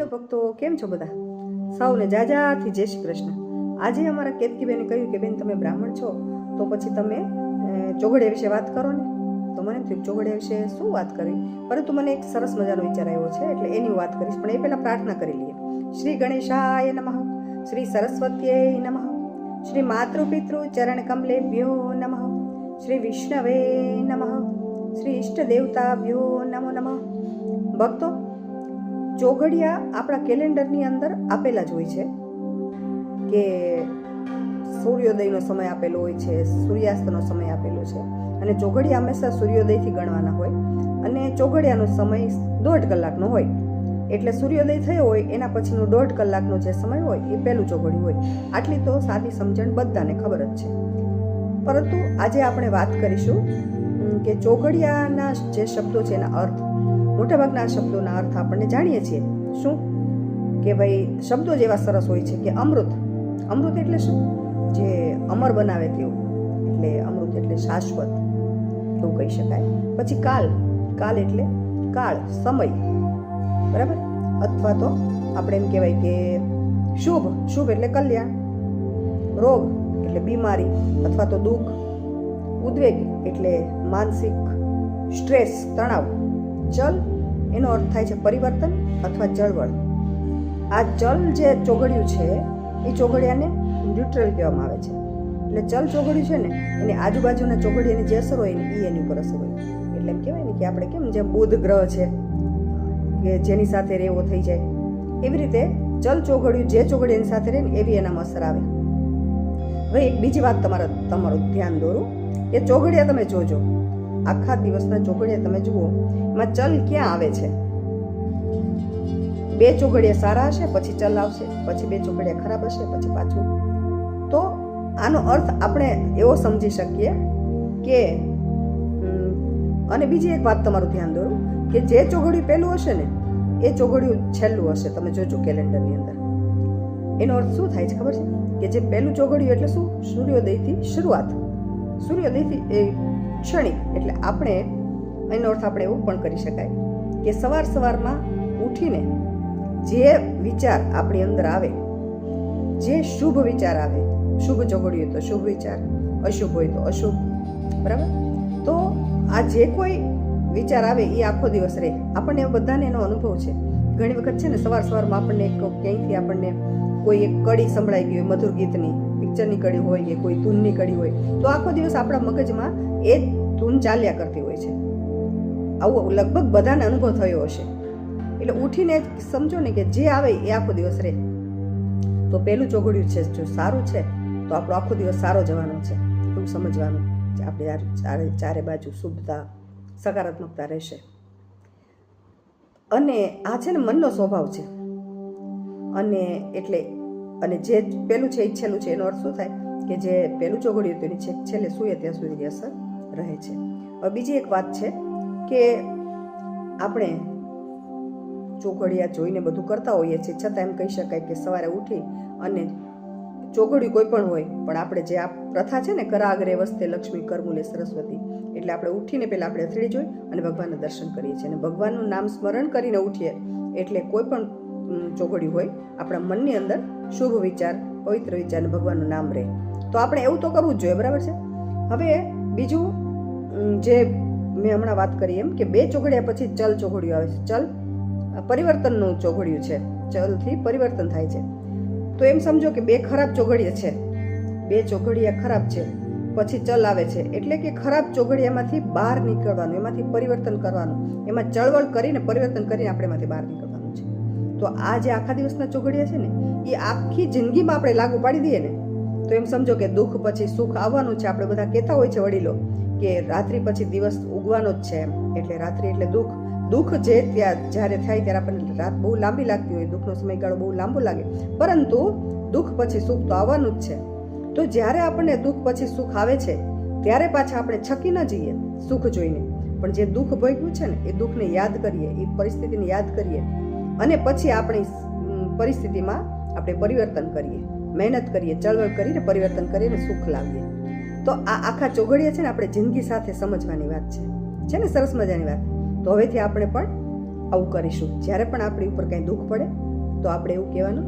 Hello ભક્તો, કેમ છો બધા? સૌને જાજાથી જય શ્રી કૃષ્ણ. આજે અમારા કેતકીબેને કહ્યું કે બેન તમે બ્રાહ્મણ છો તો પછી તમે ચોઘડિયા વિશે વાત કરો ને. તો મને એમ થયું ચોઘડિયા વિશે શું વાત કરવી, પરંતુ મને એક સરસ મજાનો વિચાર આવ્યો છે, એટલે એની વાત કરીશ. પણ એ પહેલાં પ્રાર્થના કરી લઈએ. શ્રી ગણેશાય નમઃ, શ્રી સરસ્વત્યે નમઃ, શ્રી માતૃપિતૃ ચરણ કમલેભ્યો નમઃ, શ્રી વિષ્ણવે નમઃ, શ્રી ઈષ્ટ દેવતાભ્યો નમો નમઃ. ભક્તો, ચોઘડિયા આપણા કેલેન્ડરની અંદર આપેલા જ હોય છે કે સૂર્યોદયનો સમય આપેલો હોય છે, સૂર્યાસ્તનો સમય આપેલો છે, અને ચોઘડિયા હંમેશા સૂર્યોદયથી ગણવાના હોય. અને ચોઘડિયાનો સમય 1.5 કલાકનો હોય, એટલે સૂર્યોદય થયો હોય એના પછીનો 1.5 કલાકનો જે સમય હોય એ પહેલું ચોઘડિયું હોય. આટલી તો સાદી સમજણ બધાને ખબર જ છે. પરંતુ આજે આપણે વાત કરીશું કે ચોઘડિયાના જે શબ્દો છે એના અર્થ. મોટાભાગના શબ્દોના અર્થ આપણને જાણીએ છીએ. શું કે ભાઈ શબ્દો જ એવા સરસ હોય છે કે અમૃત. અમૃત એટલે શું? જે અમર બનાવે તેવું, એટલે અમૃત એટલે શાશ્વત એવું કહી શકાય. પછી કાલ, કાલ એટલે કાળ, સમય, બરાબર. અથવા તો આપણે એમ કહેવાય કે શુભ, શુભ એટલે કલ્યાણ. રોગ એટલે બીમારી અથવા તો દુઃખ. ઉદ્વેગ એટલે માનસિક સ્ટ્રેસ, તણાવ. જલ એનો અર્થ થાય છે પરિવર્તન અથવા ચળવળ. આ જલ જે ચોઘડિયું છે એ ચોઘડિયાને ન્યુટ્રલ કહેવામાં આવે છે. એટલે જલ ચોઘડિયું છે ને એની આજુબાજુના ચોઘડિયાની જે અસર હોય ને એ એની ઉપર અસર હોય. એટલે એમ કહેવાય ને કે આપણે કેમ જેમ બુધ ગ્રહ છે કે જેની સાથે રહેવો થઈ જાય, એવી રીતે જલ ચોઘડિયું જે ચોઘડિયાની સાથે રહે ને એવી એનામાં અસર આવે. હવે એક બીજી વાત તમારું ધ્યાન દોરું કે ચોઘડિયા તમે જોજો, આખા દિવસના ચોઘડિયા તમે જુઓ, એમાં ચલ ક્યાં આવે છે? 2 ચોઘડિયા સારા હશે પછી ચલ આવશે, પછી 2 ચોઘડિયા ખરાબ હશે પછી પાછું. તો આનો અર્થ આપણે એવો સમજી શકીએ કે અને બીજી એક વાત તમારું ધ્યાન દોરું કે જે ચોઘડિયું પહેલું હશે ને એ ચોઘડિયું છેલ્લું હશે. તમે જોજો કેલેન્ડરની અંદર. એનો અર્થ શું થાય છે ખબર છે? કે જે પહેલું ચોઘડિયું એટલે શું? સૂર્યોદયથી શરૂઆત, સૂર્યોદયથી એ ક્ષણિક. એટલે આપણે એનો અર્થ આપણે એવું પણ કરી શકાય કે સવારમાં ઉઠીને જે વિચાર આપણી અંદર આવે, જે શુભ વિચાર આવે, શુભ ચોઘડિયું હોય તો શુભ વિચાર, અશુભ હોય તો અશુભ, બરાબર. તો આ જે કોઈ વિચાર આવે એ આખો દિવસ રહે. આપણને બધાને એનો અનુભવ છે. ઘણી વખત છે ને સવારમાં આપણને ક્યાંયથી આપણને કોઈ એક કડી સંભળાઈ ગઈ હોય, મધુર ગીતની, પિક્ચરની કડી હોય કે કોઈ ધૂનની કડી હોય, તો આખો દિવસ આપણા મગજમાં એ ધૂન ચાલ્યા કરતી હોય છે. આવું લગભગ બધાને અનુભવ થયો હશે. એટલે ઉઠીને સમજો ને કે જે આવે એ આખો દિવસ રહે. તો પહેલું ચોઘડિયું છે જો સારું છે તો આપણો આખો દિવસ સારો જવાનો છે એવું સમજવાનું. આપણે ચારે બાજુ શુભતા, સકારાત્મકતા રહેશે. અને આ છે ને મનનો સ્વભાવ છે. અને એટલે અને જે પહેલું છે એ છેલ્લું છે. એનો અર્થ શું થાય કે જે પહેલું ચોઘડિયું હતું એની છેલ્લે સૂઈએ ત્યાં સુધીની અસર રહે છે. હવે બીજી એક વાત છે કે આપણે ચોઘડિયા જોઈને બધું કરતા હોઈએ છીએ, છતાં એમ કહી શકાય કે સવારે ઉઠી અને ચોઘડિયું કોઈ પણ હોય, પણ આપણે જે આ પ્રથા છે ને કરાગ્રે વસ્તે લક્ષ્મી કરમૂલે સરસ્વતી, એટલે આપણે ઉઠીને પહેલાં આપણે અથડી જોઈ અને ભગવાનના દર્શન કરીએ છીએ. અને ભગવાનનું નામ સ્મરણ કરીને ઉઠીએ એટલે કોઈ પણ ચોઘડિયું હોય આપણા મનની અંદર શુભ વિચાર, પવિત્ર વિચાર અને ભગવાનનું નામ રહે. તો આપણે એવું તો કરવું જ જોઈએ, બરાબર છે. હવે બીજું જે મેં હમણાં વાત કરી એમ કે 2 ચોઘડિયા પછી ચલ ચોઘડિયું આવે છે. ચલ પરિવર્તનનું ચોઘડિયું છે, ચલથી પરિવર્તન થાય છે. તો એમ સમજો કે 2 ખરાબ ચોઘડિયા છે, 2 ચોઘડિયા ખરાબ છે, પછી ચલ આવે છે. એટલે કે ખરાબ ચોઘડિયામાંથી બહાર નીકળવાનું, એમાંથી પરિવર્તન કરવાનું, એમાં ચળવળ કરીને પરિવર્તન કરીને આપણે એમાંથી બહાર નીકળવાનું છે. તો આ જે આખા દિવસના ચોઘડિયા છે ને એ આખી જિંદગીમાં આપણે લાગુ પાડી દઈએ ને તો એમ સમજો કે દુઃખ પછી સુખ આવવાનું છે. આપણે બધા કહેતા હોય છે વડીલો કે રાત્રિ પછી દિવસ ઉગવાનો જ છે એમ. એટલે રાત્રિ એટલે દુઃખ. દુઃખ જે જ્યારે થાય ત્યારે આપણને રાત બહુ લાંબી લાગતી હોય, દુઃખનો સમયગાળો બહુ લાંબો લાગે, પરંતુ દુઃખ પછી સુખ તો આવવાનું જ છે. તો જ્યારે આપણને દુઃખ પછી સુખ આવે છે ત્યારે પાછા આપણે છકી ન જઈએ સુખ જોઈને, પણ જે દુઃખ ભોગવ્યું છે ને એ દુઃખને યાદ કરીએ, એ પરિસ્થિતિને યાદ કરીએ અને પછી આપણી પરિસ્થિતિમાં આપણે પરિવર્તન કરીએ, મહેનત કરીએ, ચળવળ કરીને પરિવર્તન કરીને સુખ લાવીએ. તો આ આખા ચોઘડિયા છે ને આપણે જિંદગી સાથે સમજવાની વાત છે ને સરસ મજાની વાત. તો હવેથી આપણે પણ આવું કરીશું. જ્યારે પણ આપણી ઉપર કંઈ દુઃખ પડે તો આપણે એવું કહેવાનું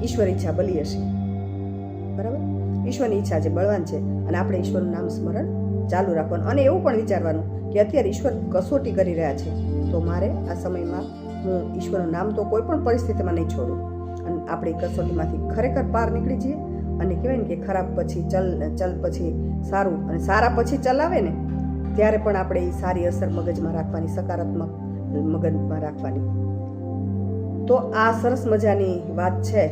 ઈશ્વર ઈચ્છા બલી હશે. બરાબર? ઈશ્વરની ઈચ્છા જે બળવાન છે અને આપણે ઈશ્વરનું નામ સ્મરણ ચાલુ રાખવાનું. અને એવું પણ વિચારવાનું કે અત્યારે ઈશ્વર કસોટી કરી રહ્યા છે, તો મારે આ સમયમાં હું ઈશ્વરનું નામ તો કોઈ પણ પરિસ્થિતિમાં નહીં છોડું. અને આપણે કસોટીમાંથી ખરેખર પાર નીકળી જઈએ. અને કહેવાય ને કે ખરાબ પછી ચલ પછી સારું, અને સારા પછી ચલાવે ને ત્યારે પણ આપણે એ સારી અસર મગજમાં રાખવાની, સકારાત્મક મગજમાં રાખવાની. તો આ સરસ મજાની વાત છે.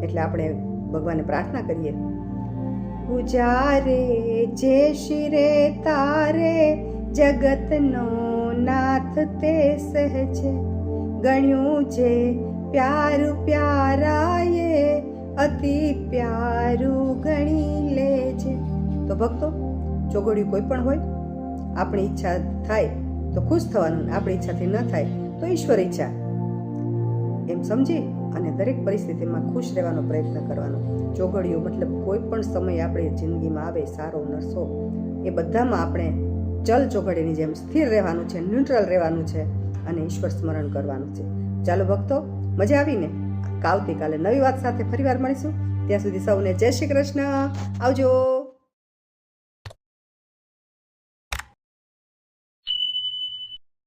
એટલે આપણે ભગવાનને પ્રાર્થના કરીએ. ઉજારે જે શિરે તારે જગતનો નાથ તે સહજે, ગણ્યું જે પ્યારું પ્યારાએ અતિ પ્યારું ગણી લેજે. તો ભક્તો, ચોઘડિયું કોઈ પણ હોય, આપણી ઈચ્છા થાય તો ખુશ થવાનું, આપણી ઈચ્છાથી ન થાય તો ઈશ્વર ઈચ્છા એમ સમજી અને દરેક પરિસ્થિતિમાં ખુશ રહેવાનો પ્રયત્ન કરવાનો. ચોઘડિયું મતલબ કોઈ પણ સમય આપણે જિંદગીમાં આવે, સારો નરસો, એ બધામાં આપણે ચલ ચોઘડીની જેમ સ્થિર રહેવાનું છે, ન્યુટ્રલ રહેવાનું છે અને ઈશ્વર સ્મરણ કરવાનું છે. ચાલો ભક્તો, મજા આવીને? આવતીકાલે નવી વાત સાથે ફરીવાર મળીશું. ત્યાં સુધી સૌને જય શ્રી કૃષ્ણ. આવજો.